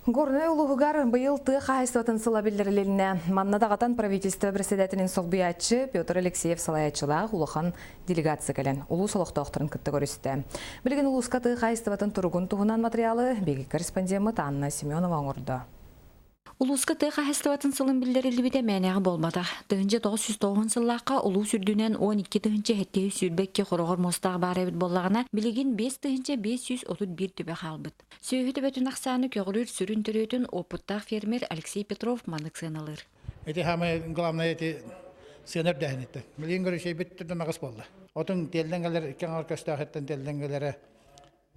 Горный улуғығар бұйыл тұқ айсуатын сыла білдіріліне. Маннадағатан правительство председателін соғбиятчы Петр Алексеев салаятчылақ улухан делегация кәлін. Улу солықты оқтырын күтті көрісті. Білген улуысқа тұқ айсуатын тұрғын тұғынан материалы бегі корреспондемі Анна Семенова оңырды. Улуска тыға хәстіватын сылын білдірілі біде мәнәғі болмады. Тығынчы 909 сыллаққа улу сүрдінен 12 тығынчы әттеу сүрбекке құрығыр мостағы бар әбіт боллағына білеген 5 тығынчы 531 түбі қалбыд. Сөйі түбәтін ақсаны көғірір сүрін түретін опыттақ фермер Алексей Петров манық сыналыр. Эти хамы главное эти сынып дәһенетті. Білген көрішей бүттірді нағыз болды. Отын телденгелер иккен аркастағыттан телденгелері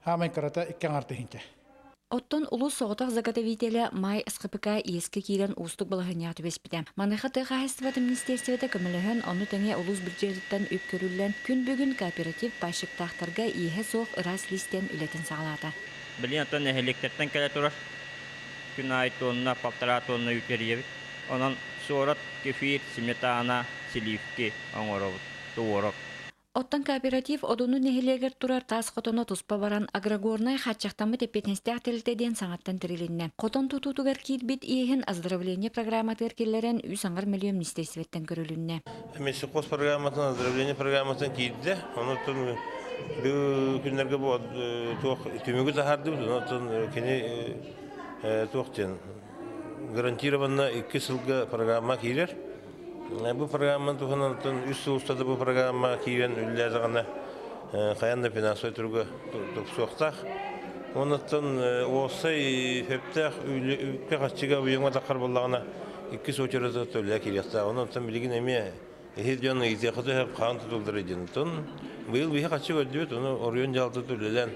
хамын қырата иккен артығынчы. Оттон улус соғытақ загадавителі май СКПК ескі кейлен ұстық балығыня түбеспіде. Маныға тыға хәстіваты министерстветі көміліген оны тәңе улус бюджеттен өп көрілген күн бүгін кооператив башықтақтарға ие соқ ырас листен үлетін сағалады. Білген атын әхелектерден кәлі тұрар. Күн айт онына, палтара тонна үтеребіт. Онан сорат, кефир, сметана, силивки, оңырабыт, туорок. Оттан кооператив одуну нехилегер турар тас хотоно туспа баран агрогорнай хатчахтамы тепетенстях телтеден саңаттан тирилинне. Хотон тутутугар кирбит иехин оздоровление программатыр келлерен 3 миллион министерстветтен көрүлүнне. Мессикос программатын, оздоровление программатын кирди. Онотон күннерге бу төмөгү захарды, онотон кени токтен гарантированно 2 жылга программа кирер. Bu programın tuhanantın üst ustada bu programma kiyen üllezagana kayanda finansal turgu soqtaq. Ondan osay heptaq ülle qaçıga uyuma taqar bollagana 2 soçurada tölle kiriyasta. Ondan bilgin eme hediyonu izaqıda hep qan tutuldırıcın. Bu bir qaçı öldübet onu oryon jaldı töllelen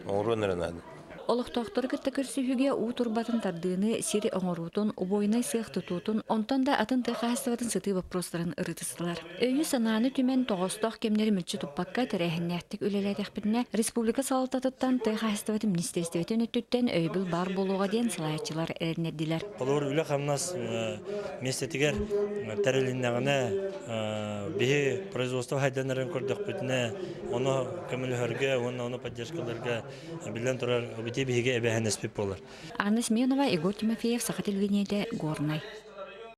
oronlaranadı. Олықтақтары күттікірсүйіге у турбатын тардыны сири оңырутын, убойнай сыйық тұтутын, онтан да атын тыға хастыватын сыты вопростарын ырытысылар. Өйі сананы түмен тоғыстық кемнері мүлчі тұппаққа тәрәхіннәқтік өлеләдек бітіне Республика салататыттан тыға хастыватын министерстветін өттіттен өйбіл бар болуға ден салаятчылар әрнерділер. Олар үлі қамнас местетігер тәреліннәғіне бігі производство хайданарын көрдік бітіне, оны көмілі оны поддержкаларға білен тұрар Анна Семенова, Егор Тимофеев, Саха телевидение, Горный.